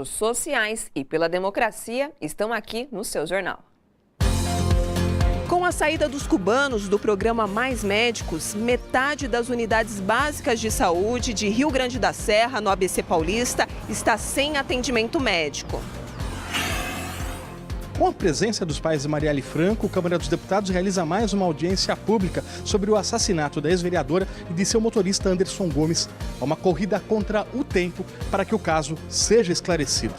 sociais e pela democracia estão aqui no seu jornal. Com a saída dos cubanos do programa Mais Médicos, metade das unidades básicas de saúde de Rio Grande da Serra, no ABC Paulista, está sem atendimento médico. Com a presença dos pais de Marielle Franco, a Câmara dos Deputados realiza mais uma audiência pública sobre o assassinato da ex-vereadora e de seu motorista Anderson Gomes. É uma corrida contra o tempo para que o caso seja esclarecido.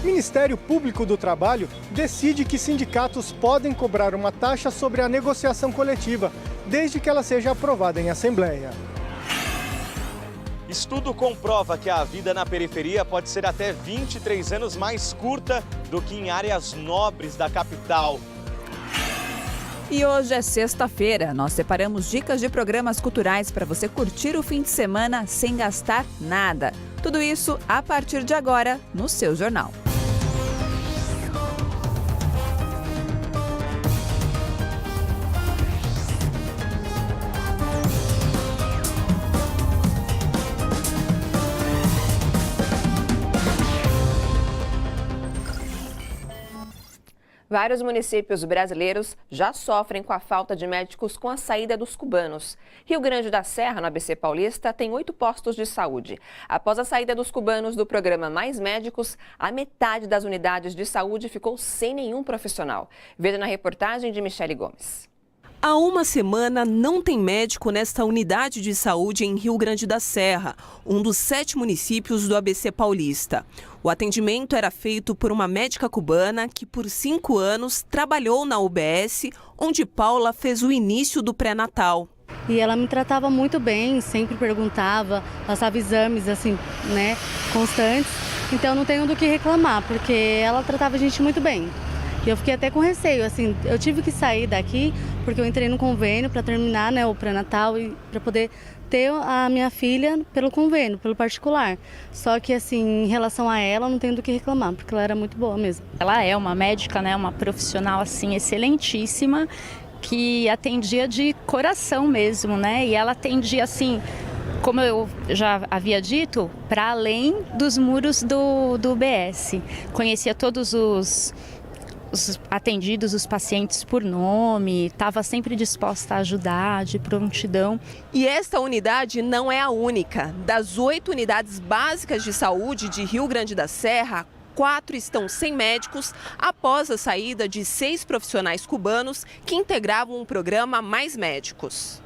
O Ministério Público do Trabalho decide que sindicatos podem cobrar uma taxa sobre a negociação coletiva, desde que ela seja aprovada em assembleia. Estudo comprova que a vida na periferia pode ser até 23 anos mais curta do que em áreas nobres da capital. E hoje é sexta-feira. Nós separamos dicas de programas culturais para você curtir o fim de semana sem gastar nada. Tudo isso a partir de agora no seu jornal. Vários municípios brasileiros já sofrem com a falta de médicos com a saída dos cubanos. Rio Grande da Serra, no ABC Paulista, tem 8 postos de saúde. Após a saída dos cubanos do programa Mais Médicos, a metade das unidades de saúde ficou sem nenhum profissional. Veja na reportagem de Michele Gomes. Há uma semana não tem médico nesta unidade de saúde em Rio Grande da Serra, um dos 7 municípios do ABC Paulista. O atendimento era feito por uma médica cubana que por 5 anos trabalhou na UBS, onde Paula fez o início do pré-natal. E ela me tratava muito bem, sempre perguntava, passava exames assim, né, constantes. Então não tenho do que reclamar, porque ela tratava a gente muito bem. E eu fiquei até com receio, assim, eu tive que sair daqui porque eu entrei no convênio para terminar, né, o pré-natal e para poder ter a minha filha pelo convênio, pelo particular. Só que, assim, em relação a ela, não tenho do que reclamar, porque ela era muito boa mesmo. Ela é uma médica, né, uma profissional, assim, excelentíssima, que atendia de coração mesmo, né, e ela atendia, assim, como eu já havia dito, para além dos muros do UBS. Conhecia todos os atendidos, os pacientes por nome, estava sempre disposta a ajudar, de prontidão. E esta unidade não é a única. Das 8 unidades básicas de saúde de Rio Grande da Serra, 4 estão sem médicos após a saída de 6 profissionais cubanos que integravam o programa Mais Médicos.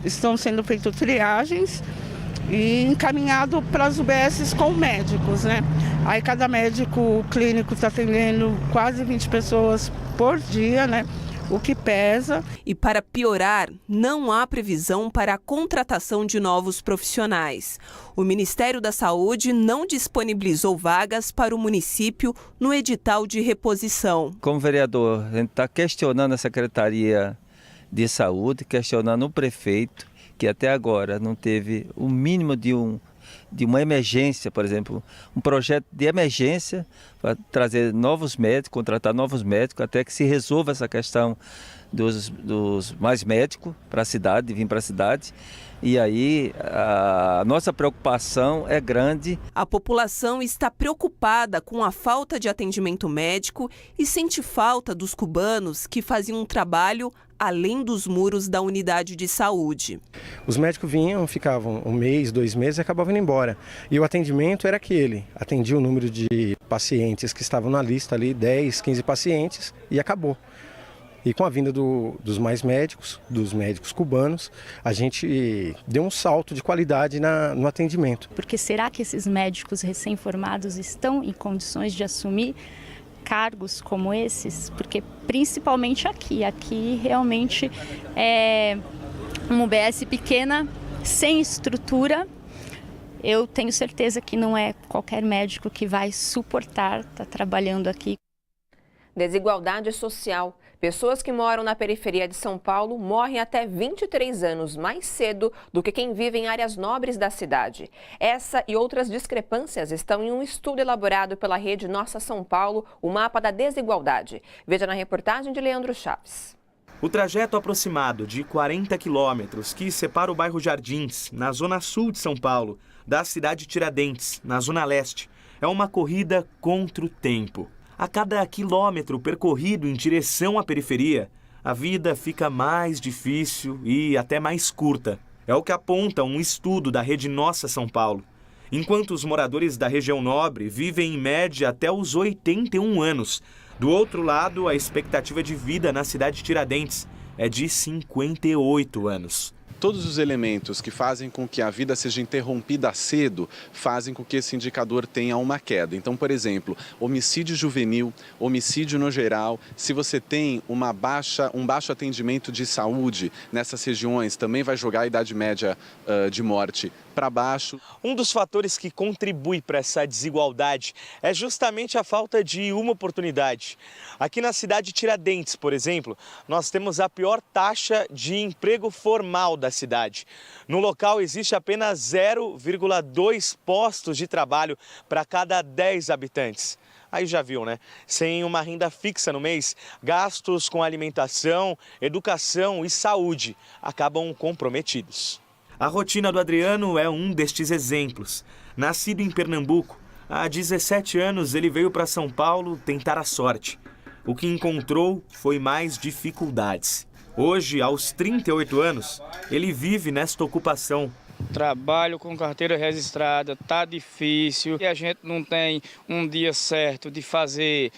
Estão sendo feitas triagens e encaminhado para as UBSs com médicos, né? Aí cada médico clínico está atendendo quase 20 pessoas por dia, né? O que pesa. E para piorar, não há previsão para a contratação de novos profissionais. O Ministério da Saúde não disponibilizou vagas para o município no edital de reposição. Como vereador, a gente está questionando a Secretaria de Saúde, questionando o prefeito, que até agora não teve o mínimo de uma emergência, por exemplo, um projeto de emergência para trazer novos médicos, contratar novos médicos, até que se resolva essa questão dos mais médicos para a cidade, vir para a cidade. E aí a nossa preocupação é grande. A população está preocupada com a falta de atendimento médico e sente falta dos cubanos que faziam um trabalho além dos muros da unidade de saúde. Os médicos vinham, ficavam 1 mês, 2 meses e acabavam indo embora. E o atendimento era aquele, atendia o número de pacientes que estavam na lista ali, 10, 15 pacientes e acabou. E com a vinda dos mais médicos, dos médicos cubanos, a gente deu um salto de qualidade no atendimento. Porque será que esses médicos recém-formados estão em condições de assumir cargos como esses? Porque principalmente aqui realmente é uma UBS pequena, sem estrutura. Eu tenho certeza que não é qualquer médico que vai suportar estar trabalhando aqui. Desigualdade social. Pessoas que moram na periferia de São Paulo morrem até 23 anos mais cedo do que quem vive em áreas nobres da cidade. Essa e outras discrepâncias estão em um estudo elaborado pela rede Nossa São Paulo, o mapa da desigualdade. Veja na reportagem de Leandro Chaves. O trajeto aproximado de 40 quilômetros que separa o bairro Jardins, na zona sul de São Paulo, da cidade de Tiradentes, na Zona Leste. É uma corrida contra o tempo. A cada quilômetro percorrido em direção à periferia, a vida fica mais difícil e até mais curta. É o que aponta um estudo da Rede Nossa São Paulo. Enquanto os moradores da região nobre vivem em média até os 81 anos, do outro lado, a expectativa de vida na cidade de Tiradentes é de 58 anos. Todos os elementos que fazem com que a vida seja interrompida cedo fazem com que esse indicador tenha uma queda. Então, por exemplo, homicídio juvenil, homicídio no geral, se você tem um baixo atendimento de saúde nessas regiões, também vai jogar a idade média de morte para baixo. Um dos fatores que contribui para essa desigualdade é justamente a falta de uma oportunidade. Aqui na cidade de Tiradentes, por exemplo, nós temos a pior taxa de emprego formal da cidade. No local existe apenas 0,2 postos de trabalho para cada 10 habitantes. Aí já viu, né? Sem uma renda fixa no mês, gastos com alimentação, educação e saúde acabam comprometidos. A rotina do Adriano é um destes exemplos. Nascido em Pernambuco, há 17 anos ele veio para São Paulo tentar a sorte. O que encontrou foi mais dificuldades. Hoje, aos 38 anos, ele vive nesta ocupação. Trabalho com carteira registrada, tá difícil. E a gente não tem um dia certo de fazer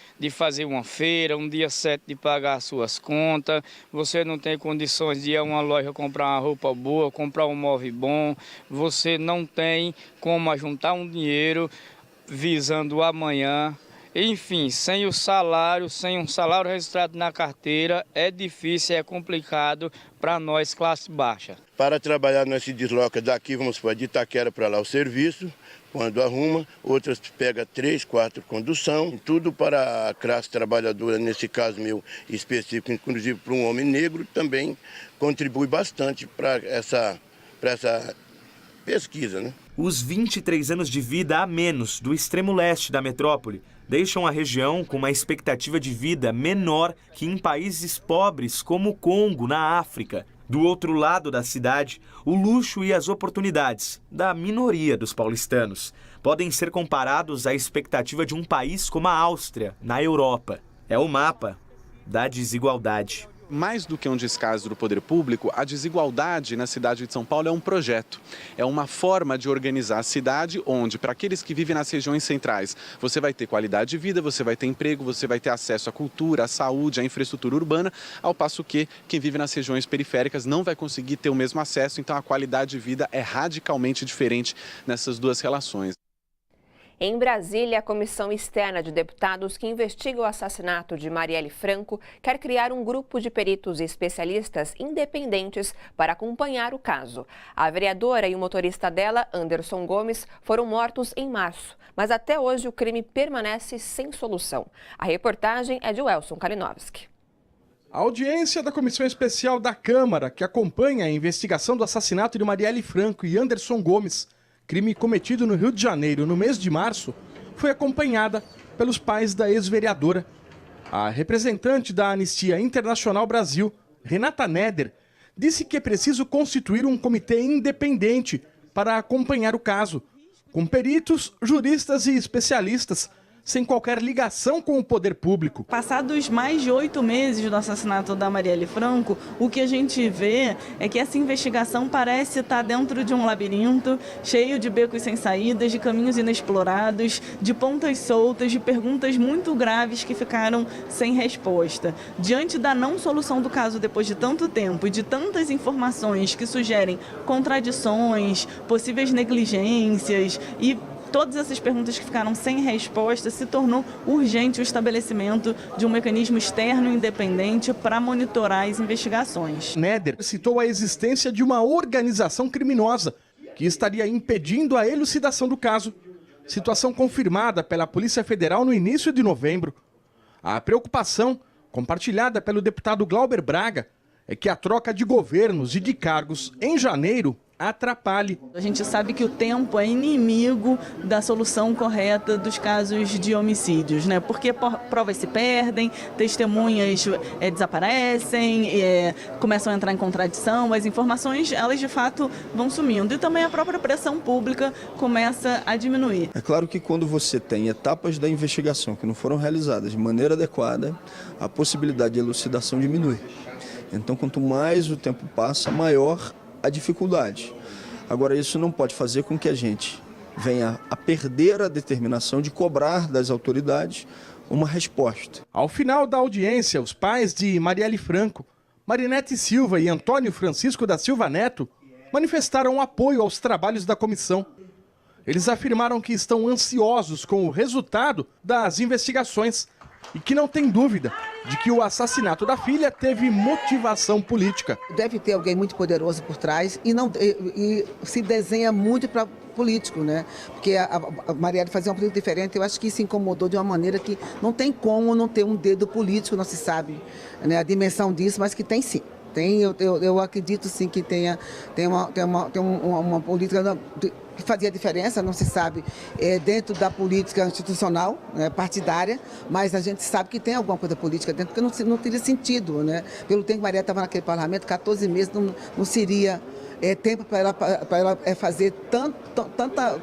uma feira, um dia certo de pagar as suas contas. Você não tem condições de ir a uma loja comprar uma roupa boa, comprar um móvel bom. Você não tem como juntar um dinheiro visando o amanhã. Enfim, sem um salário registrado na carteira, é difícil, é complicado para nós, classe baixa. Para trabalhar, nós se desloca daqui, vamos para de Itaquera para lá o serviço, quando arruma, outras pega 3, 4 condução, tudo para a classe trabalhadora, nesse caso meu específico, inclusive para um homem negro, também contribui bastante para essa pesquisa, né? Os 23 anos de vida a menos do extremo leste da metrópole deixam a região com uma expectativa de vida menor que em países pobres como o Congo, na África. Do outro lado da cidade, o luxo e as oportunidades da minoria dos paulistanos podem ser comparados à expectativa de um país como a Áustria, na Europa. É o mapa da desigualdade. Mais do que um descaso do poder público, a desigualdade na cidade de São Paulo é um projeto. É uma forma de organizar a cidade onde, para aqueles que vivem nas regiões centrais, você vai ter qualidade de vida, você vai ter emprego, você vai ter acesso à cultura, à saúde, à infraestrutura urbana, ao passo que quem vive nas regiões periféricas não vai conseguir ter o mesmo acesso, então a qualidade de vida é radicalmente diferente nessas duas relações. Em Brasília, a Comissão Externa de Deputados que investiga o assassinato de Marielle Franco quer criar um grupo de peritos e especialistas independentes para acompanhar o caso. A vereadora e o motorista dela, Anderson Gomes, foram mortos em março, mas até hoje o crime permanece sem solução. A reportagem é de Welson Kalinowski. A audiência da Comissão Especial da Câmara, que acompanha a investigação do assassinato de Marielle Franco e Anderson Gomes, crime cometido no Rio de Janeiro no mês de março, foi acompanhada pelos pais da ex-vereadora. A representante da Anistia Internacional Brasil, Renata Neder, disse que é preciso constituir um comitê independente para acompanhar o caso, com peritos, juristas e especialistas, sem qualquer ligação com o poder público. Passados mais de 8 meses do assassinato da Marielle Franco, o que a gente vê é que essa investigação parece estar dentro de um labirinto, cheio de becos sem saídas, de caminhos inexplorados, de pontas soltas, de perguntas muito graves que ficaram sem resposta. Diante da não solução do caso depois de tanto tempo e de tantas informações que sugerem contradições, possíveis negligências e todas essas perguntas que ficaram sem resposta, se tornou urgente o estabelecimento de um mecanismo externo independente para monitorar as investigações. Neder citou a existência de uma organização criminosa que estaria impedindo a elucidação do caso, situação confirmada pela Polícia Federal no início de novembro. A preocupação, compartilhada pelo deputado Glauber Braga, é que a troca de governos e de cargos em janeiro atrapalhe. A gente sabe que o tempo é inimigo da solução correta dos casos de homicídios, né? Porque provas se perdem, testemunhas desaparecem, começam a entrar em contradição, as informações, elas de fato vão sumindo. E também a própria pressão pública começa a diminuir. É claro que quando você tem etapas da investigação que não foram realizadas de maneira adequada, a possibilidade de elucidação diminui. Então, quanto mais o tempo passa, maior a dificuldade. Agora, isso não pode fazer com que a gente venha a perder a determinação de cobrar das autoridades uma resposta. Ao final da audiência, os pais de Marielle Franco, Marinete Silva e Antônio Francisco da Silva Neto manifestaram apoio aos trabalhos da comissão. Eles afirmaram que estão ansiosos com o resultado das investigações e que não tem dúvida de que o assassinato da filha teve motivação política. Deve ter alguém muito poderoso por trás e se desenha muito para político, né? Porque a Marielle fazia uma política diferente, eu acho que isso incomodou de uma maneira que não tem como não ter um dedo político, não se sabe, né, a dimensão disso, mas que tem sim. Eu acredito sim que tem uma política que fazia diferença, não se sabe, dentro da política institucional, né, partidária, mas a gente sabe que tem alguma coisa política dentro, porque não teria sentido, né? Pelo tempo que Maria estava naquele parlamento, 14 meses não seria tempo para ela fazer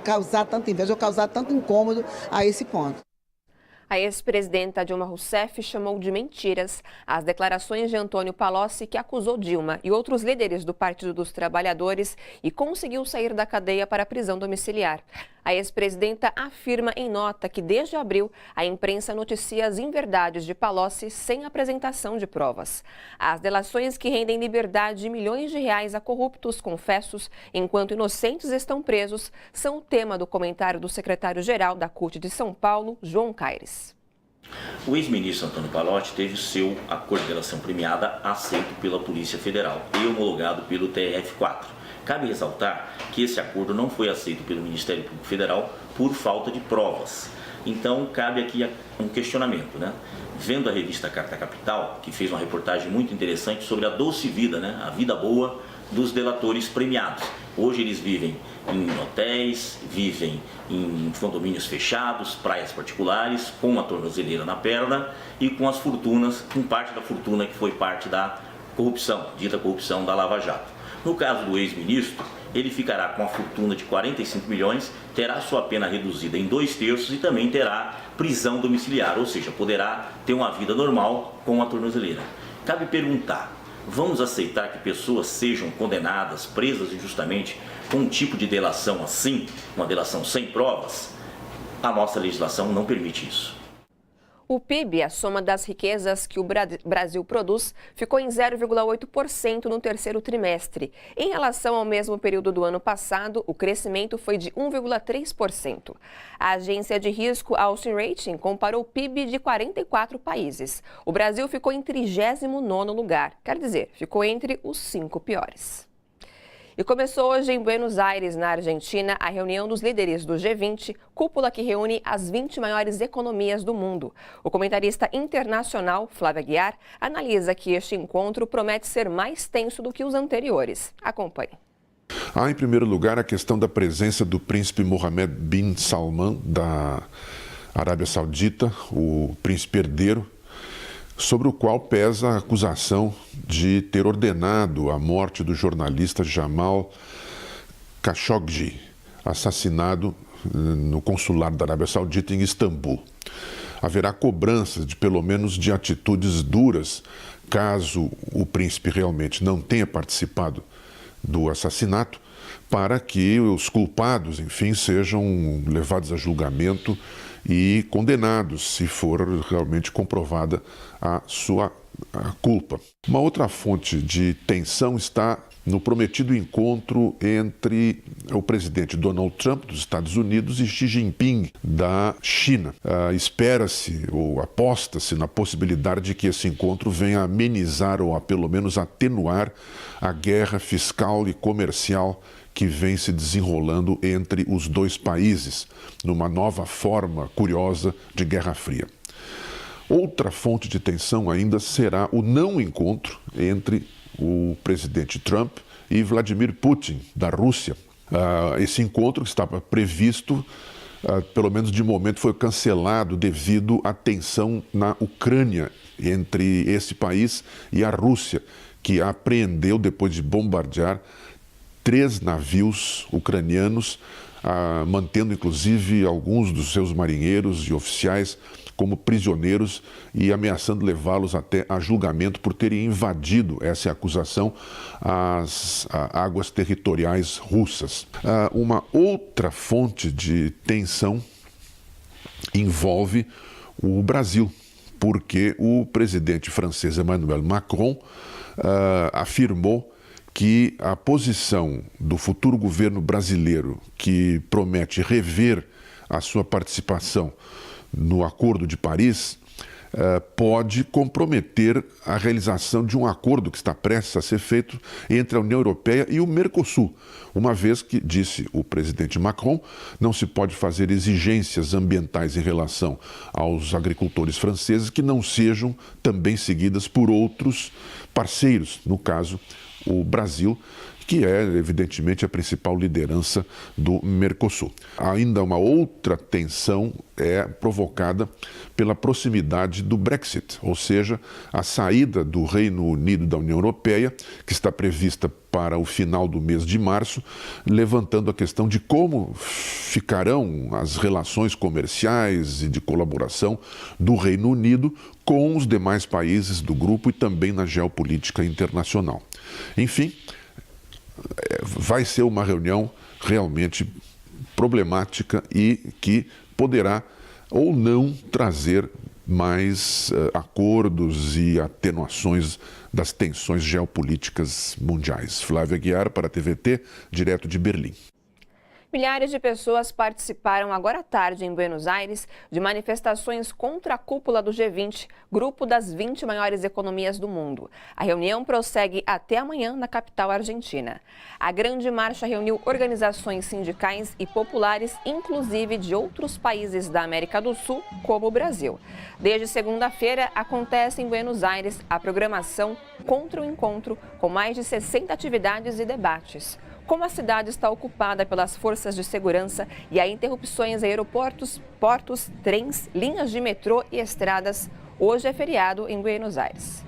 causar tanta inveja ou causar tanto incômodo a esse ponto. A ex-presidenta Dilma Rousseff chamou de mentiras as declarações de Antônio Palocci, que acusou Dilma e outros líderes do Partido dos Trabalhadores e conseguiu sair da cadeia para a prisão domiciliar. A ex-presidenta afirma em nota que, desde abril, a imprensa noticia as inverdades de Palocci sem apresentação de provas. As delações que rendem liberdade de milhões de reais a corruptos confessos, enquanto inocentes estão presos, são o tema do comentário do secretário-geral da CUT de São Paulo, João Caires. O ex-ministro Antônio Palocci teve seu acordo de delação premiada aceito pela Polícia Federal e homologado pelo TRF4. Cabe ressaltar que esse acordo não foi aceito pelo Ministério Público Federal por falta de provas. Então, cabe aqui um questionamento, né? Vendo a revista Carta Capital, que fez uma reportagem muito interessante sobre a doce vida, né? A vida boa dos delatores premiados. Hoje eles vivem em hotéis, vivem em condomínios fechados, praias particulares, com a tornozeleira na perna e com as fortunas, com parte da fortuna que foi parte da corrupção, dita corrupção da Lava Jato. No caso do ex-ministro, ele ficará com a fortuna de 45 milhões, terá sua pena reduzida em 2/3 e também terá prisão domiciliar, ou seja, poderá ter uma vida normal com a tornozeleira. Cabe perguntar, vamos aceitar que pessoas sejam condenadas, presas injustamente, com um tipo de delação assim, uma delação sem provas? A nossa legislação não permite isso. O PIB, a soma das riquezas que o Brasil produz, ficou em 0,8% no terceiro trimestre. Em relação ao mesmo período do ano passado, o crescimento foi de 1,3%. A agência de risco Austin Rating comparou o PIB de 44 países. O Brasil ficou em 39º lugar, quer dizer, ficou entre os 5 piores. E começou hoje em Buenos Aires, na Argentina, a reunião dos líderes do G20, cúpula que reúne as 20 maiores economias do mundo. O comentarista internacional, Flávio Aguiar, analisa que este encontro promete ser mais tenso do que os anteriores. Acompanhe. Há, em primeiro lugar, a questão da presença do príncipe Mohammed bin Salman, da Arábia Saudita, o príncipe herdeiro, sobre o qual pesa a acusação de ter ordenado a morte do jornalista Jamal Khashoggi, assassinado no consulado da Arábia Saudita em Istambul. Haverá cobranças de pelo menos de atitudes duras, caso o príncipe realmente não tenha participado do assassinato, para que os culpados, enfim, sejam levados a julgamento e condenados, se for realmente comprovada a sua culpa. Uma outra fonte de tensão está no prometido encontro entre o presidente Donald Trump, dos Estados Unidos, e Xi Jinping, da China. Espera-se ou aposta-se na possibilidade de que esse encontro venha amenizar ou a pelo menos atenuar a guerra fiscal e comercial que vem se desenrolando entre os dois países, numa nova forma curiosa de Guerra Fria. Outra fonte de tensão ainda será o não encontro entre o presidente Trump e Vladimir Putin, da Rússia. Esse encontro que estava previsto, pelo menos de momento, foi cancelado devido à tensão na Ucrânia entre esse país e a Rússia, que apreendeu, depois de bombardear, 3 navios ucranianos, mantendo inclusive alguns dos seus marinheiros e oficiais como prisioneiros e ameaçando levá-los até a julgamento por terem invadido, essa é a acusação, as águas territoriais russas. Uma outra fonte de tensão envolve o Brasil, porque o presidente francês Emmanuel Macron afirmou que a posição do futuro governo brasileiro, que promete rever a sua participação no Acordo de Paris, pode comprometer a realização de um acordo que está prestes a ser feito entre a União Europeia e o Mercosul, uma vez que, disse o presidente Macron, não se pode fazer exigências ambientais em relação aos agricultores franceses que não sejam também seguidas por outros parceiros, no caso, o Brasil, que é, evidentemente, a principal liderança do Mercosul. Ainda uma outra tensão é provocada pela proximidade do Brexit, ou seja, a saída do Reino Unido da União Europeia, que está prevista para o final do mês de março, levantando a questão de como ficarão as relações comerciais e de colaboração do Reino Unido com os demais países do grupo e também na geopolítica internacional. Enfim, vai ser uma reunião realmente problemática e que poderá ou não trazer mais acordos e atenuações das tensões geopolíticas mundiais. Flávia Aguiar para a TVT, direto de Berlim. Milhares de pessoas participaram agora à tarde em Buenos Aires de manifestações contra a cúpula do G20, grupo das 20 maiores economias do mundo. A reunião prossegue até amanhã na capital argentina. A grande marcha reuniu organizações sindicais e populares, inclusive de outros países da América do Sul, como o Brasil. Desde segunda-feira, acontece em Buenos Aires a programação Contra o Encontro, com mais de 60 atividades e debates. Como a cidade está ocupada pelas forças de segurança e há interrupções em aeroportos, portos, trens, linhas de metrô e estradas, hoje é feriado em Buenos Aires.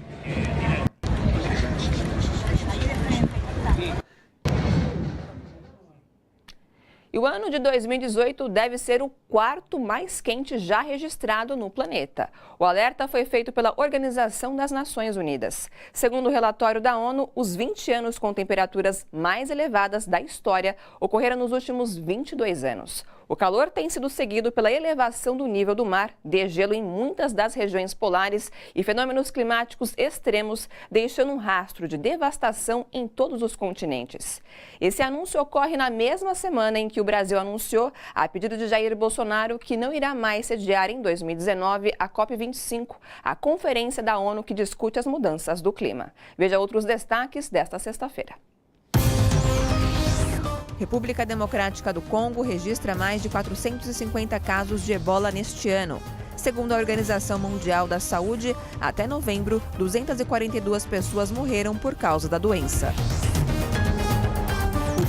E o ano de 2018 deve ser o 4º mais quente já registrado no planeta. O alerta foi feito pela Organização das Nações Unidas. Segundo o relatório da ONU, os 20 anos com temperaturas mais elevadas da história ocorreram nos últimos 22 anos. O calor tem sido seguido pela elevação do nível do mar, degelo em muitas das regiões polares e fenômenos climáticos extremos, deixando um rastro de devastação em todos os continentes. Esse anúncio ocorre na mesma semana em que o Brasil anunciou, a pedido de Jair Bolsonaro, que não irá mais sediar em 2019 a COP25, a conferência da ONU que discute as mudanças do clima. Veja outros destaques desta sexta-feira. República Democrática do Congo registra mais de 450 casos de ebola neste ano. Segundo a Organização Mundial da Saúde, até novembro, 242 pessoas morreram por causa da doença.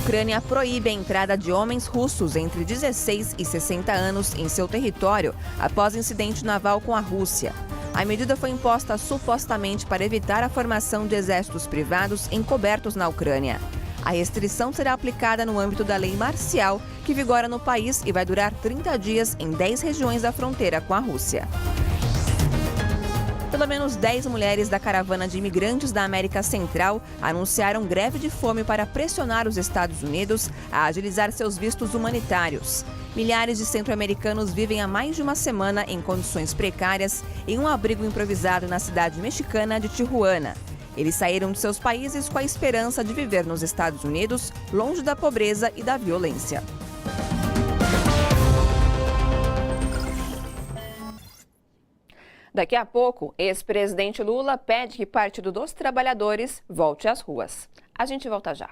Ucrânia proíbe a entrada de homens russos entre 16 e 60 anos em seu território após incidente naval com a Rússia. A medida foi imposta supostamente para evitar a formação de exércitos privados encobertos na Ucrânia. A restrição será aplicada no âmbito da lei marcial, que vigora no país e vai durar 30 dias em 10 regiões da fronteira com a Rússia. Pelo menos 10 mulheres da caravana de imigrantes da América Central anunciaram greve de fome para pressionar os Estados Unidos a agilizar seus vistos humanitários. Milhares de centro-americanos vivem há mais de uma semana em condições precárias em um abrigo improvisado na cidade mexicana de Tijuana. Eles saíram de seus países com a esperança de viver nos Estados Unidos, longe da pobreza e da violência. Daqui a pouco, ex-presidente Lula pede que o Partido dos Trabalhadores volte às ruas. A gente volta já.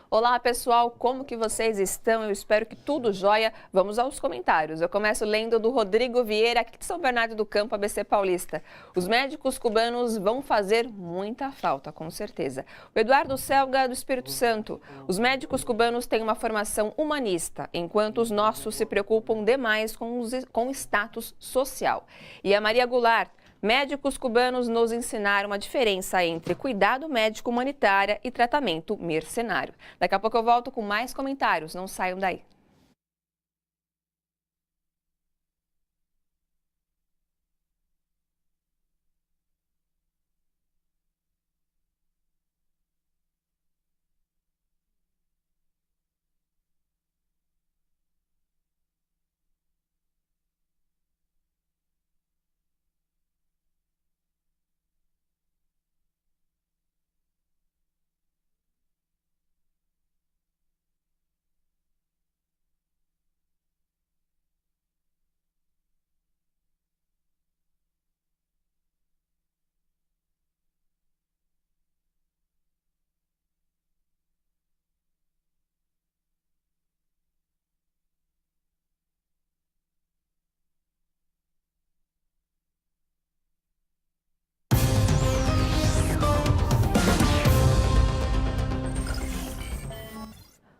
Olá pessoal, como que vocês estão? Eu espero que tudo jóia. Vamos aos comentários. Eu começo lendo do Rodrigo Vieira, aqui de São Bernardo do Campo, ABC Paulista. Os médicos cubanos vão fazer muita falta, com certeza. O Eduardo Selga, do Espírito Santo. Os médicos cubanos têm uma formação humanista, enquanto os nossos se preocupam demais com o status social. E a Maria Goulart. Médicos cubanos nos ensinaram a diferença entre cuidado médico humanitário e tratamento mercenário. Daqui a pouco eu volto com mais comentários, não saiam daí.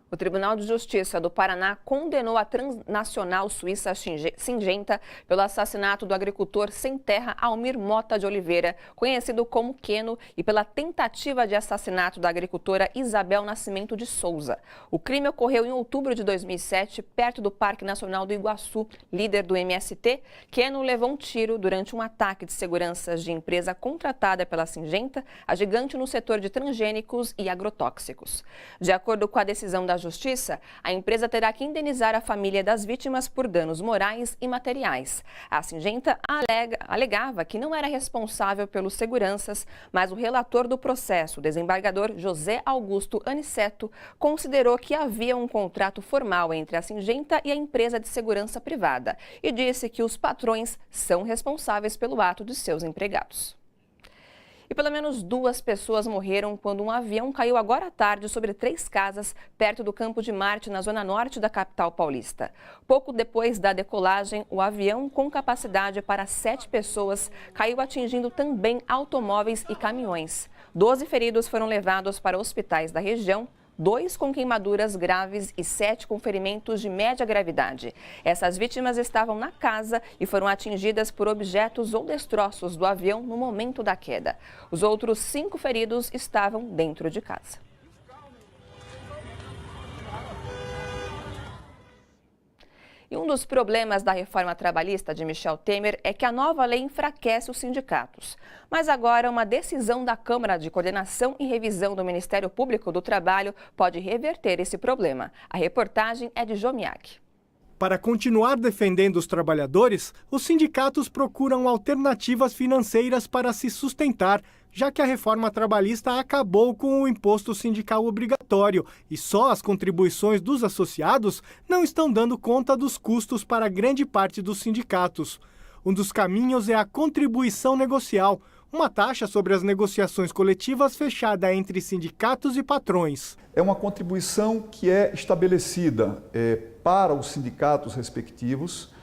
O Tribunal de Justiça do Paraná condenou a transnacional suíça Syngenta pelo assassinato do agricultor sem terra Almir Mota de Oliveira, conhecido como Queno, e pela tentativa de assassinato da agricultora Isabel Nascimento de Souza. O crime ocorreu em outubro de 2007, perto do Parque Nacional do Iguaçu. Líder do MST, Queno levou um tiro durante um ataque de segurança de empresa contratada pela Syngenta, a gigante no setor de transgênicos e agrotóxicos. De acordo com a decisão da Justiça, a empresa terá que indenizar a família das vítimas por danos morais e materiais. A Syngenta alegava que não era responsável pelos seguranças, mas o relator do processo, o desembargador José Augusto Aniceto, considerou que havia um contrato formal entre a Syngenta e a empresa de segurança privada e disse que os patrões são responsáveis pelo ato de seus empregados. E pelo menos 2 pessoas morreram quando um avião caiu agora à tarde sobre 3 casas perto do Campo de Marte, na zona norte da capital paulista. Pouco depois da decolagem, o avião, com capacidade para 7 pessoas, caiu atingindo também automóveis e caminhões. 12 feridos foram levados para hospitais da região, 2 com queimaduras graves e 7 com ferimentos de média gravidade. Essas vítimas estavam na casa e foram atingidas por objetos ou destroços do avião no momento da queda. Os outros 5 feridos estavam dentro de casa. E um dos problemas da reforma trabalhista de Michel Temer é que a nova lei enfraquece os sindicatos. Mas agora, uma decisão da Câmara de Coordenação e Revisão do Ministério Público do Trabalho pode reverter esse problema. A reportagem é de Jomiak. Para continuar defendendo os trabalhadores, os sindicatos procuram alternativas financeiras para se sustentar, já que a reforma trabalhista acabou com o imposto sindical obrigatório e só as contribuições dos associados não estão dando conta dos custos para grande parte dos sindicatos. Um dos caminhos é a contribuição negocial, uma taxa sobre as negociações coletivas fechada entre sindicatos e patrões. É uma contribuição que é estabelecida para os sindicatos respectivos,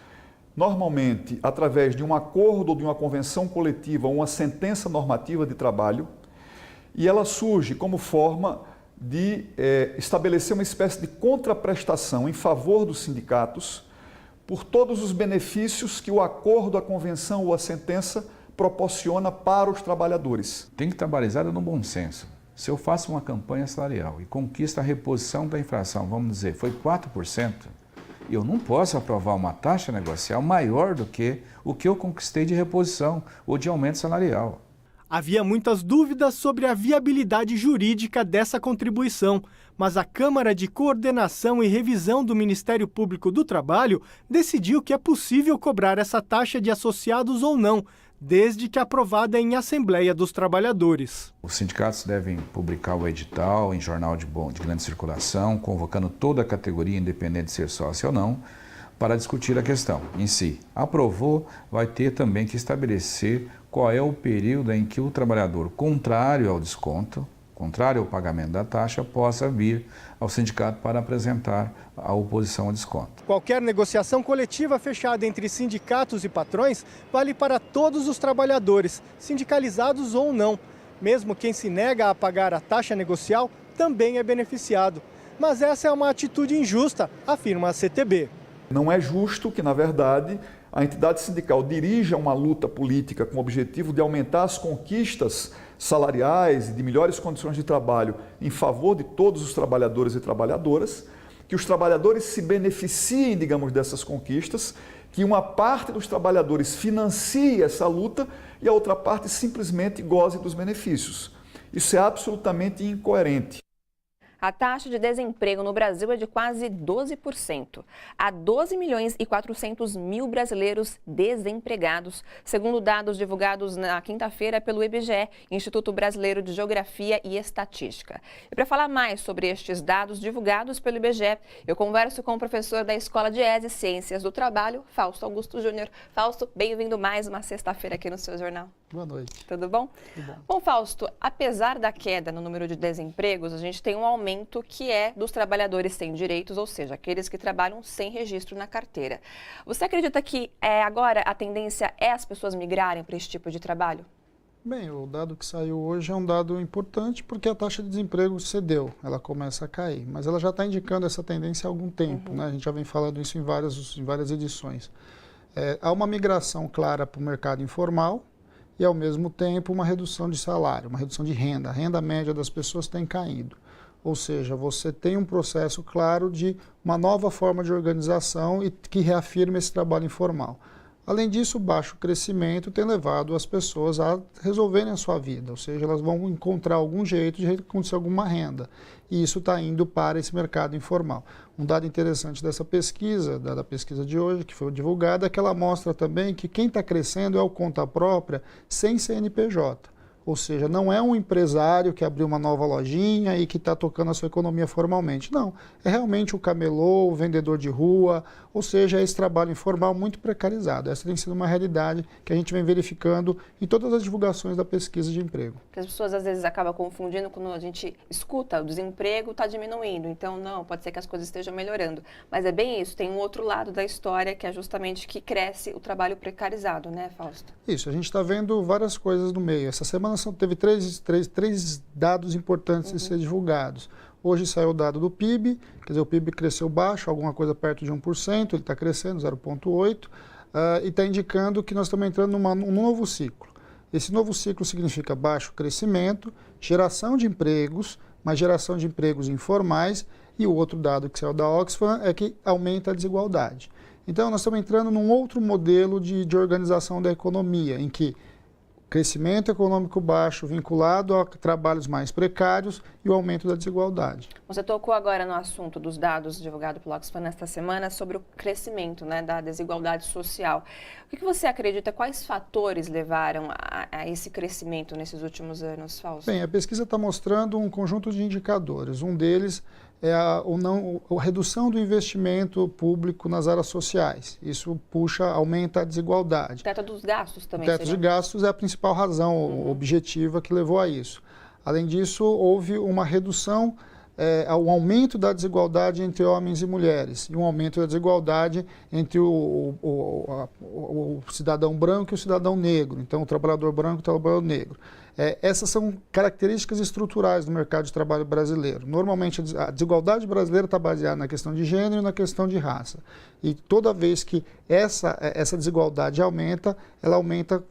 normalmente através de um acordo ou de uma convenção coletiva ou uma sentença normativa de trabalho, e ela surge como forma de estabelecer uma espécie de contraprestação em favor dos sindicatos por todos os benefícios que o acordo, a convenção ou a sentença proporciona para os trabalhadores. Tem que estar balizada no bom senso. Se eu faço uma campanha salarial e conquisto a reposição da inflação, vamos dizer, foi 4%, eu não posso aprovar uma taxa negocial maior do que o que eu conquistei de reposição ou de aumento salarial. Havia muitas dúvidas sobre a viabilidade jurídica dessa contribuição, mas a Câmara de Coordenação e Revisão do Ministério Público do Trabalho decidiu que é possível cobrar essa taxa de associados ou não, desde que aprovada em Assembleia dos Trabalhadores. Os sindicatos devem publicar o edital em jornal de grande circulação, convocando toda a categoria, independente de ser sócio ou não, para discutir a questão em si. Aprovou, vai ter também que estabelecer qual é o período em que o trabalhador contrário ao desconto contrária ao pagamento da taxa, possa vir ao sindicato para apresentar a oposição ao desconto. Qualquer negociação coletiva fechada entre sindicatos e patrões vale para todos os trabalhadores, sindicalizados ou não. Mesmo quem se nega a pagar a taxa negocial também é beneficiado. Mas essa é uma atitude injusta, afirma a CTB. Não é justo que, na verdade, a entidade sindical dirija uma luta política com o objetivo de aumentar as conquistas salariais e de melhores condições de trabalho em favor de todos os trabalhadores e trabalhadoras, que os trabalhadores se beneficiem, digamos, dessas conquistas, que uma parte dos trabalhadores financie essa luta e a outra parte simplesmente goze dos benefícios. Isso é absolutamente incoerente. A taxa de desemprego no Brasil é de quase 12%. Há 12 milhões e 400 mil brasileiros desempregados, segundo dados divulgados na quinta-feira pelo IBGE, Instituto Brasileiro de Geografia e Estatística. E para falar mais sobre estes dados divulgados pelo IBGE, eu converso com o professor da Escola de ESE Ciências do Trabalho, Fausto Augusto Júnior. Fausto, bem-vindo mais uma sexta-feira aqui no seu jornal. Boa noite. Tudo bom? Tudo bom. Bom, Fausto, apesar da queda no número de desempregos, a gente tem um aumento que é dos trabalhadores sem direitos, ou seja, aqueles que trabalham sem registro na carteira. Você acredita que agora a tendência é as pessoas migrarem para esse tipo de trabalho? Bem, o dado que saiu hoje é um dado importante porque a taxa de desemprego cedeu, ela começa a cair, mas ela já está indicando essa tendência há algum tempo, né? A gente já vem falando isso em várias edições. Há uma migração clara para o mercado informal, e, ao mesmo tempo, uma redução de salário, uma redução de renda. A renda média das pessoas tem caído. Ou seja, você tem um processo claro de uma nova forma de organização e que reafirma esse trabalho informal. Além disso, o baixo crescimento tem levado as pessoas a resolverem a sua vida, ou seja, elas vão encontrar algum jeito de acontecer alguma renda. E isso está indo para esse mercado informal. Um dado interessante dessa pesquisa, da pesquisa de hoje, que foi divulgada, é que ela mostra também que quem está crescendo é o conta própria sem CNPJ. Ou seja, não é um empresário que abriu uma nova lojinha e que está tocando a sua economia formalmente. Não, é realmente o camelô, o vendedor de rua, ou seja, é esse trabalho informal muito precarizado. Essa tem sido uma realidade que a gente vem verificando em todas as divulgações da pesquisa de emprego. As pessoas às vezes acabam confundindo quando a gente escuta o desemprego está diminuindo, então não, pode ser que as coisas estejam melhorando. Mas é bem isso, tem um outro lado da história que é justamente que cresce o trabalho precarizado, né, Fausto? Isso, a gente está vendo várias coisas no meio. Essa semana teve três dados importantes de ser divulgados. Hoje saiu o dado do PIB, quer dizer, o PIB cresceu baixo, alguma coisa perto de 1%, ele está crescendo, 0,8%, e está indicando que nós estamos entrando num novo ciclo. Esse novo ciclo significa baixo crescimento, geração de empregos, mas geração de empregos informais, e o outro dado que saiu da Oxfam é que aumenta a desigualdade. Então, nós estamos entrando num outro modelo de organização da economia, em que crescimento econômico baixo vinculado a trabalhos mais precários e o aumento da desigualdade. Você tocou agora no assunto dos dados divulgados pelo Oxfam nesta semana sobre o crescimento, né, da desigualdade social. O que você acredita, quais fatores levaram a esse crescimento nesses últimos anos, Fausto? Bem, a pesquisa está mostrando um conjunto de indicadores. Um deles é a redução do investimento público nas áreas sociais. Isso aumenta a desigualdade. O teto dos gastos também. O teto de gastos é a principal razão objetiva que levou a isso. Além disso, houve uma redução, um aumento da desigualdade entre homens e mulheres e um aumento da desigualdade entre o cidadão branco e o cidadão negro. Então, o trabalhador branco e o trabalhador negro. Essas são características estruturais do mercado de trabalho brasileiro. Normalmente, a desigualdade brasileira está baseada na questão de gênero e na questão de raça. E toda vez que essa desigualdade aumenta, ela aumenta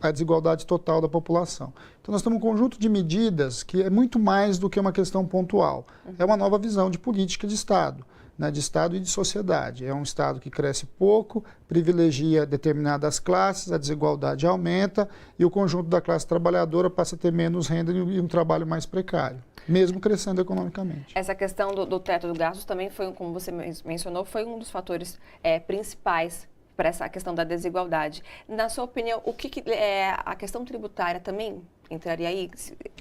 a desigualdade total da população. Então, nós temos um conjunto de medidas que é muito mais do que uma questão pontual. É uma nova visão de política de Estado, né, de Estado e de sociedade. É um Estado que cresce pouco, privilegia determinadas classes, a desigualdade aumenta e o conjunto da classe trabalhadora passa a ter menos renda e um trabalho mais precário, mesmo crescendo economicamente. Essa questão do teto de gastos também foi, como você mencionou, foi um dos fatores principais para essa questão da desigualdade. Na sua opinião, o que a questão tributária também entraria aí?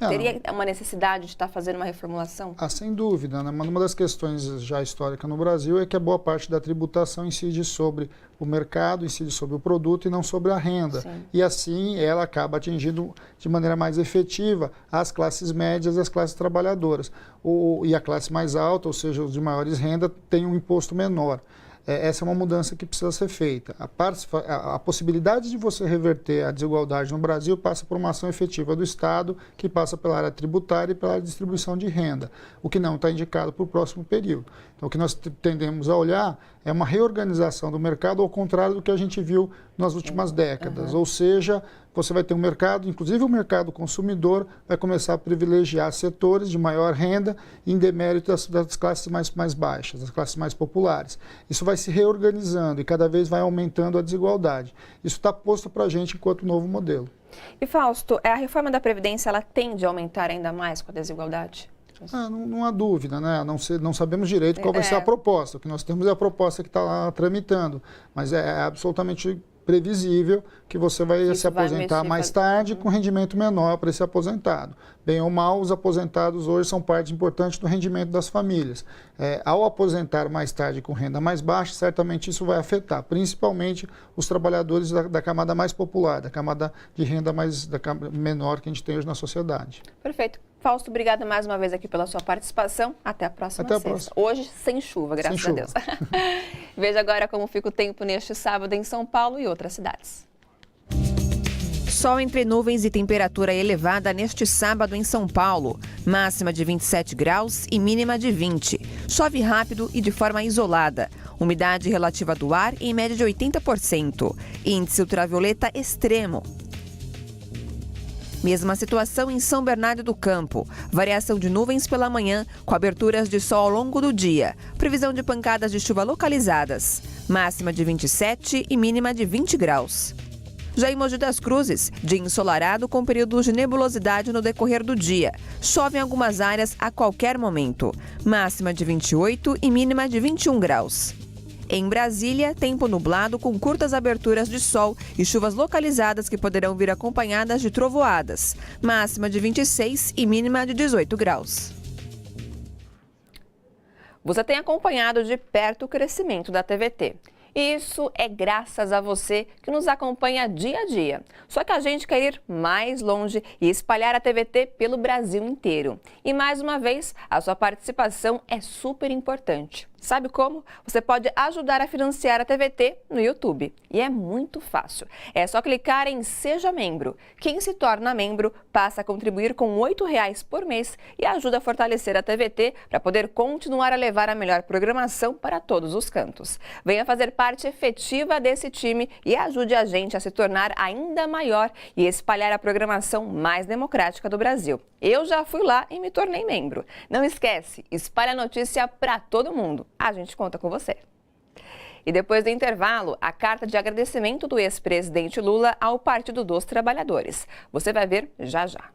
Teria uma necessidade de estar fazendo uma reformulação? Sem dúvida, né? Uma das questões já históricas no Brasil é que a boa parte da tributação incide sobre o mercado, incide sobre o produto e não sobre a renda. Sim. E assim ela acaba atingindo de maneira mais efetiva as classes médias e as classes trabalhadoras. E a classe mais alta, ou seja, os de maiores rendas, tem um imposto menor. Essa é uma mudança que precisa ser feita. A possibilidade de você reverter a desigualdade no Brasil passa por uma ação efetiva do Estado, que passa pela área tributária e pela distribuição de renda, o que não está indicado para o próximo período. Então, o que nós tendemos a olhar é uma reorganização do mercado, ao contrário do que a gente viu nas últimas décadas. Ou seja, você vai ter um mercado, inclusive o mercado consumidor, vai começar a privilegiar setores de maior renda em demérito das classes mais baixas, das classes mais populares. Isso vai se reorganizando e cada vez vai aumentando a desigualdade. Isso está posto para a gente enquanto novo modelo. E Fausto, a reforma da Previdência, ela tende a aumentar ainda mais com a desigualdade? Não há dúvida, né? Não sabemos direito qual vai ser a proposta. O que nós temos é a proposta que está lá tramitando, mas é absolutamente previsível que você vai se aposentar mais tarde com rendimento menor para esse aposentado. Bem ou mal, os aposentados hoje são parte importante do rendimento das famílias. Ao aposentar mais tarde com renda mais baixa, certamente isso vai afetar, principalmente os trabalhadores da camada mais popular, da camada de renda menor que a gente tem hoje na sociedade. Perfeito. Fausto, obrigada mais uma vez aqui pela sua participação. Até a próxima sexta. Hoje, sem chuva, graças a Deus. Veja agora como fica o tempo neste sábado em São Paulo e outras cidades. Sol entre nuvens e temperatura elevada neste sábado em São Paulo. Máxima de 27 graus e mínima de 20. Chove rápido e de forma isolada. Umidade relativa do ar em média de 80%. Índice ultravioleta extremo. Mesma situação em São Bernardo do Campo. Variação de nuvens pela manhã, com aberturas de sol ao longo do dia. Previsão de pancadas de chuva localizadas. Máxima de 27 e mínima de 20 graus. Já em Mogi das Cruzes, dia ensolarado com períodos de nebulosidade no decorrer do dia. Chove em algumas áreas a qualquer momento. Máxima de 28 e mínima de 21 graus. Em Brasília, tempo nublado com curtas aberturas de sol e chuvas localizadas que poderão vir acompanhadas de trovoadas. Máxima de 26 e mínima de 18 graus. Você tem acompanhado de perto o crescimento da TVT. Isso é graças a você que nos acompanha dia a dia. Só que a gente quer ir mais longe e espalhar a TVT pelo Brasil inteiro. E mais uma vez, a sua participação é super importante. Sabe como? Você pode ajudar a financiar a TVT no YouTube. E é muito fácil. É só clicar em Seja Membro. Quem se torna membro passa a contribuir com R$ 8,00 por mês e ajuda a fortalecer a TVT para poder continuar a levar a melhor programação para todos os cantos. Venha fazer parte efetiva desse time e ajude a gente a se tornar ainda maior e espalhar a programação mais democrática do Brasil. Eu já fui lá e me tornei membro. Não esquece, espalhe a notícia para todo mundo. A gente conta com você. E depois do intervalo, a carta de agradecimento do ex-presidente Lula ao Partido dos Trabalhadores. Você vai ver já já.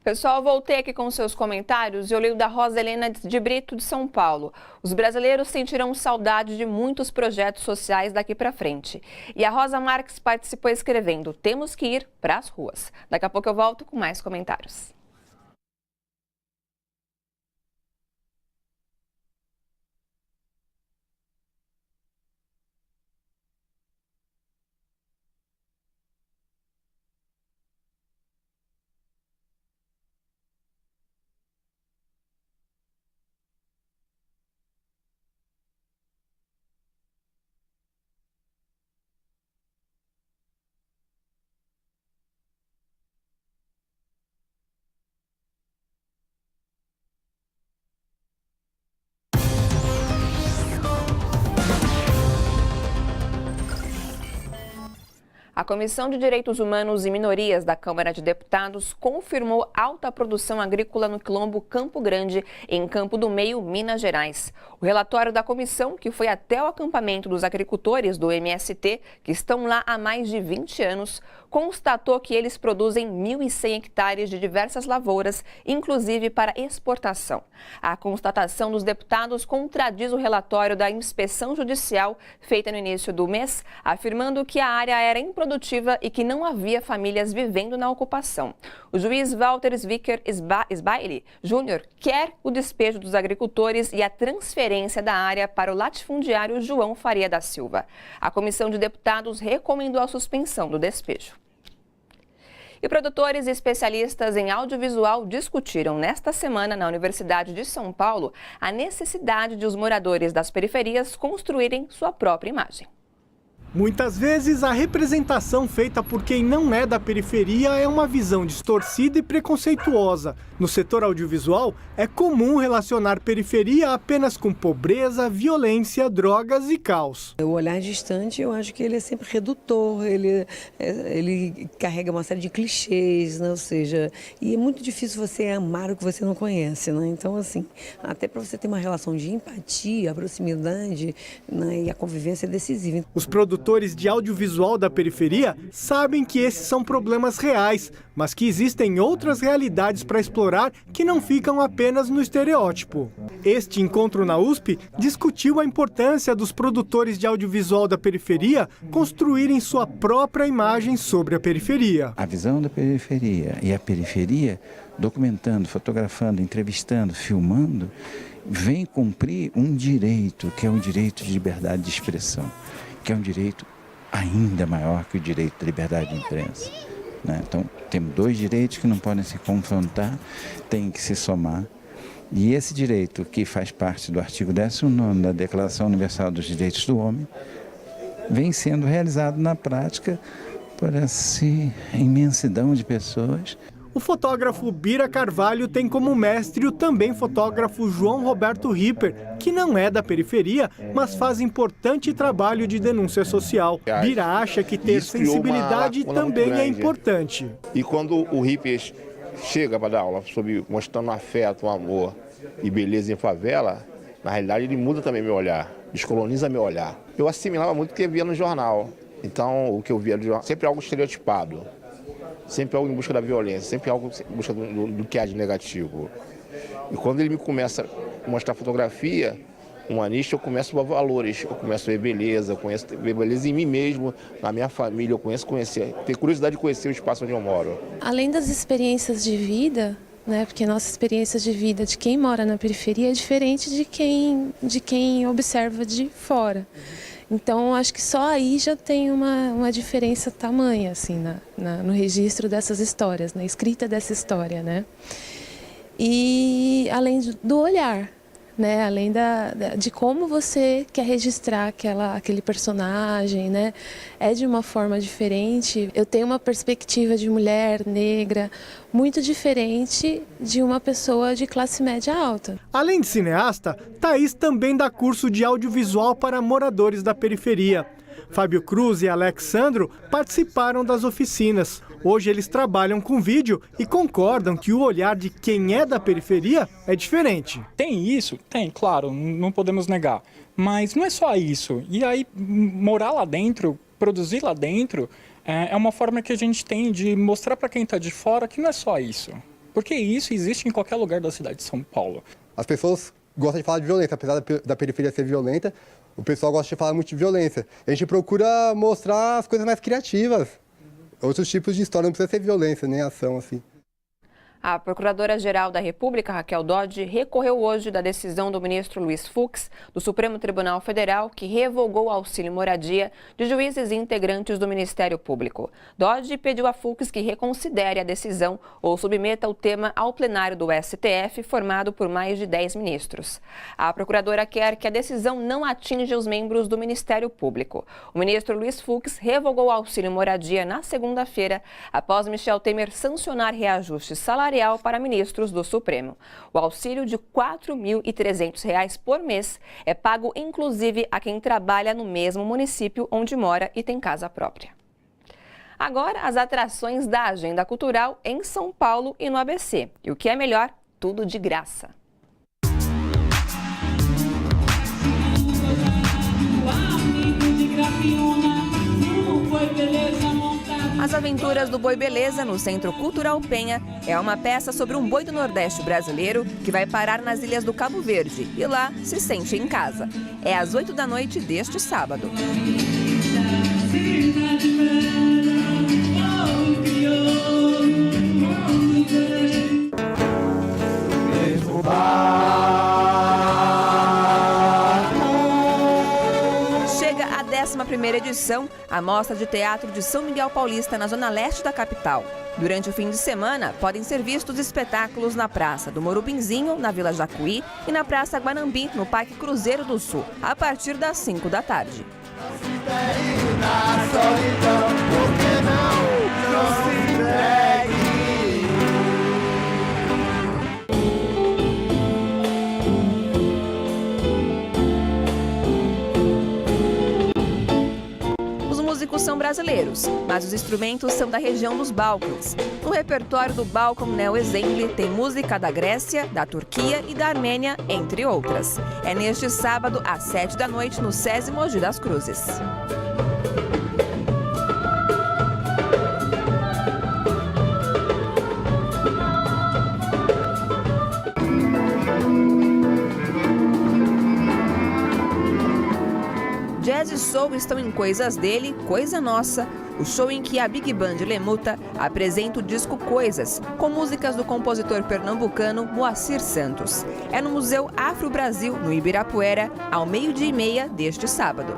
Pessoal, voltei aqui com seus comentários e eu leio da Rosa Helena de Brito, de São Paulo. Os brasileiros sentirão saudade de muitos projetos sociais daqui para frente. E a Rosa Marques participou escrevendo: temos que ir para as ruas. Daqui a pouco eu volto com mais comentários. A Comissão de Direitos Humanos e Minorias da Câmara de Deputados confirmou alta produção agrícola no quilombo Campo Grande, em Campo do Meio, Minas Gerais. O relatório da comissão, que foi até o acampamento dos agricultores do MST, que estão lá há mais de 20 anos, constatou que eles produzem 1.100 hectares de diversas lavouras, inclusive para exportação. A constatação dos deputados contradiz o relatório da inspeção judicial feita no início do mês, afirmando que a área era improdutiva e que não havia famílias vivendo na ocupação. O juiz Walter Zwicker Sbaile Jr. quer o despejo dos agricultores e a transferência da área para o latifundiário João Faria da Silva. A comissão de deputados recomendou a suspensão do despejo. E produtores e especialistas em audiovisual discutiram nesta semana na Universidade de São Paulo a necessidade de os moradores das periferias construírem sua própria imagem. Muitas vezes, a representação feita por quem não é da periferia é uma visão distorcida e preconceituosa. No setor audiovisual, é comum relacionar periferia apenas com pobreza, violência, drogas e caos. O olhar distante, eu acho que ele é sempre redutor, ele carrega uma série de clichês, né? Ou seja, e é muito difícil você amar o que você não conhece, né? Então, assim, até para você ter uma relação de empatia, proximidade, né? E a convivência é decisiva. Os produtores de audiovisual da periferia sabem que esses são problemas reais, mas que existem outras realidades para explorar que não ficam apenas no estereótipo. Este encontro na USP discutiu a importância dos produtores de audiovisual da periferia construírem sua própria imagem sobre a periferia. A visão da periferia e a periferia, documentando, fotografando, entrevistando, filmando, vem cumprir um direito, que é um direito de liberdade de expressão, que é um direito ainda maior que o direito da liberdade de imprensa. Então, temos dois direitos que não podem se confrontar, têm que se somar. E esse direito, que faz parte do artigo 19 da Declaração Universal dos Direitos do Homem, vem sendo realizado na prática por essa imensidão de pessoas. O fotógrafo Bira Carvalho tem como mestre o também fotógrafo João Roberto Ripper, que não é da periferia, mas faz importante trabalho de denúncia social. Bira acha que ter sensibilidade também é importante. E quando o Ripper chega para dar aula sobre mostrando afeto, amor e beleza em favela, na realidade ele muda também meu olhar, descoloniza meu olhar. Eu assimilava muito o que eu via no jornal, então o que eu via no jornal sempre algo estereotipado. Sempre algo em busca da violência, sempre algo em busca do que há de negativo. E quando ele me começa a mostrar fotografia humanista, eu começo a ver valores, eu começo a ver beleza, eu começo a ver beleza em mim mesmo, na minha família, eu ter curiosidade de conhecer o espaço onde eu moro. Além das experiências de vida, né, porque a nossa experiência de vida de quem mora na periferia é diferente de quem observa de fora. Então, acho que só aí já tem uma diferença tamanha, assim, no registro dessas histórias, na escrita dessa história, né? E além do olhar, né? Além de como você quer registrar aquele personagem, né? É de uma forma diferente. Eu tenho uma perspectiva de mulher negra muito diferente de uma pessoa de classe média alta. Além de cineasta, Thaís também dá curso de audiovisual para moradores da periferia. Fábio Cruz e Alexandro participaram das oficinas. Hoje eles trabalham com vídeo e concordam que o olhar de quem é da periferia é diferente. Tem isso? Tem, claro, não podemos negar. Mas não é só isso. E aí, morar lá dentro, produzir lá dentro, é uma forma que a gente tem de mostrar para quem está de fora que não é só isso. Porque isso existe em qualquer lugar da cidade de São Paulo. As pessoas gostam de falar de violência, apesar da periferia ser violenta, o pessoal gosta de falar muito de violência. A gente procura mostrar as coisas mais criativas, outros tipos de história, não precisa ser violência, nem ação assim. A Procuradora-Geral da República, Raquel Dodge, recorreu hoje da decisão do ministro Luiz Fux, do Supremo Tribunal Federal, que revogou o auxílio moradia de juízes e integrantes do Ministério Público. Dodge pediu a Fux que reconsidere a decisão ou submeta o tema ao plenário do STF, formado por mais de 10 ministros. A procuradora quer que a decisão não atinja os membros do Ministério Público. O ministro Luiz Fux revogou o auxílio moradia na segunda-feira, após Michel Temer sancionar reajuste salarial para ministros do Supremo. O auxílio de R$ 4.300 por mês é pago inclusive a quem trabalha no mesmo município onde mora e tem casa própria. Agora, as atrações da agenda cultural em São Paulo e no ABC. E o que é melhor, tudo de graça. As Aventuras do Boi Beleza, no Centro Cultural Penha, é uma peça sobre um boi do Nordeste brasileiro que vai parar nas ilhas do Cabo Verde e lá se sente em casa. É às 8 da noite deste sábado. Na 11ª edição, a Mostra de Teatro de São Miguel Paulista, na zona leste da capital. Durante o fim de semana, podem ser vistos espetáculos na Praça do Morubinzinho, na Vila Jacuí, e na Praça Guanambi, no Parque Cruzeiro do Sul, a partir das 5 da tarde. São brasileiros, mas os instrumentos são da região dos Balcãs. No repertório do Balkan Neo Ensemble tem música da Grécia, da Turquia e da Armênia, entre outras. É neste sábado, às 7 da noite, no SESI Mogi das Cruzes. Jazz e soul estão em Coisas Dele, Coisa Nossa, o show em que a Big Band Lemuta apresenta o disco Coisas, com músicas do compositor pernambucano Moacir Santos. É no Museu Afro Brasil, no Ibirapuera, ao 12h30 deste sábado.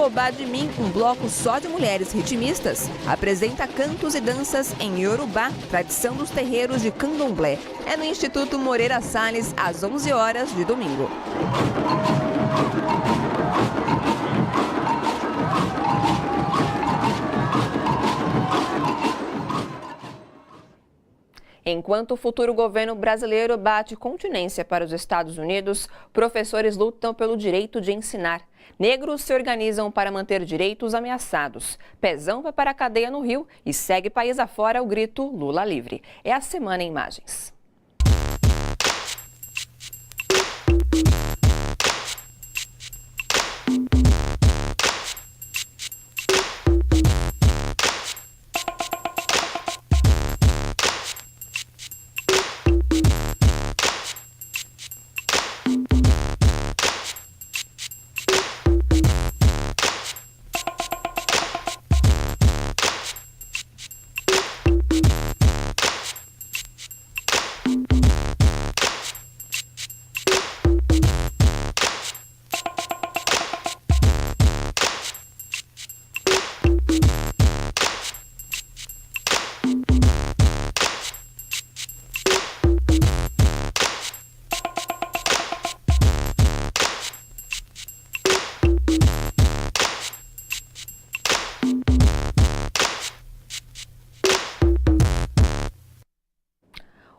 Obá de Mim, um bloco só de mulheres ritmistas, apresenta cantos e danças em Iorubá, tradição dos terreiros de Candomblé. É no Instituto Moreira Salles, às 11 horas de domingo. Enquanto o futuro governo brasileiro bate continência para os Estados Unidos, professores lutam pelo direito de ensinar. Negros se organizam para manter direitos ameaçados. Pezão vai para a cadeia no Rio e segue país afora o grito Lula livre. É a Semana em Imagens.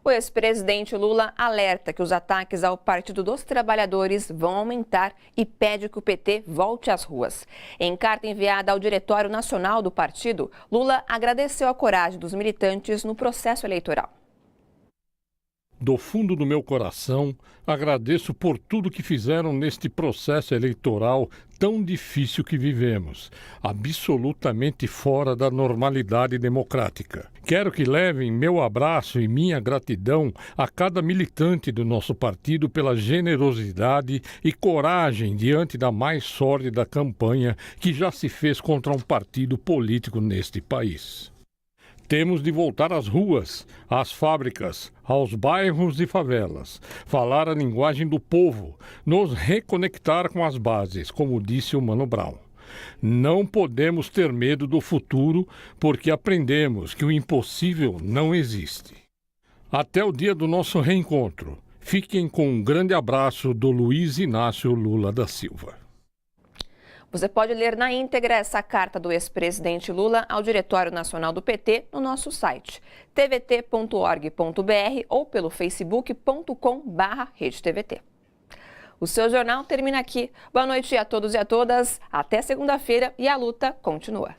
O ex-presidente Lula alerta que os ataques ao Partido dos Trabalhadores vão aumentar e pede que o PT volte às ruas. Em carta enviada ao Diretório Nacional do partido, Lula agradeceu a coragem dos militantes no processo eleitoral. Do fundo do meu coração, agradeço por tudo que fizeram neste processo eleitoral tão difícil que vivemos, absolutamente fora da normalidade democrática. Quero que levem meu abraço e minha gratidão a cada militante do nosso partido pela generosidade e coragem diante da mais sórdida campanha que já se fez contra um partido político neste país. Temos de voltar às ruas, às fábricas, aos bairros e favelas, falar a linguagem do povo, nos reconectar com as bases, como disse o Mano Brown. Não podemos ter medo do futuro, porque aprendemos que o impossível não existe. Até o dia do nosso reencontro. Fiquem com um grande abraço do Luiz Inácio Lula da Silva. Você pode ler na íntegra essa carta do ex-presidente Lula ao Diretório Nacional do PT no nosso site, tvt.org.br ou pelo facebook.com/RedeTVT. O seu jornal termina aqui. Boa noite a todos e a todas. Até segunda-feira e a luta continua.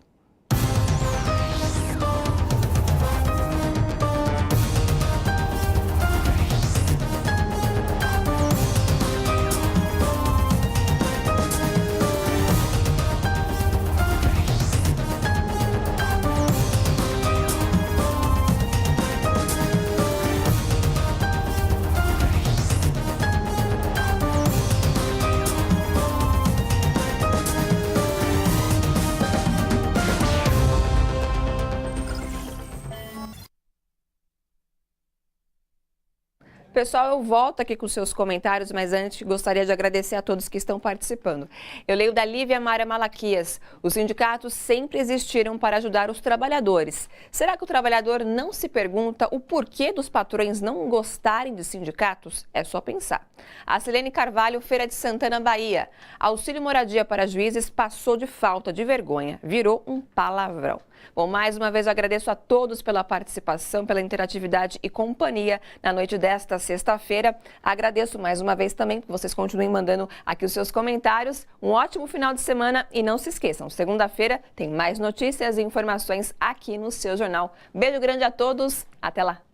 Pessoal, eu volto aqui com seus comentários, mas antes gostaria de agradecer a todos que estão participando. Eu leio da Lívia Mara Malaquias. Os sindicatos sempre existiram para ajudar os trabalhadores. Será que o trabalhador não se pergunta o porquê dos patrões não gostarem de sindicatos? É só pensar. A Silene Carvalho, Feira de Santana, Bahia. Auxílio moradia para juízes passou de falta de vergonha, virou um palavrão. Bom, mais uma vez eu agradeço a todos pela participação, pela interatividade e companhia na noite desta sexta-feira. Agradeço mais uma vez também que vocês continuem mandando aqui os seus comentários. Um ótimo final de semana e não se esqueçam, segunda-feira tem mais notícias e informações aqui no seu jornal. Beijo grande a todos, até lá!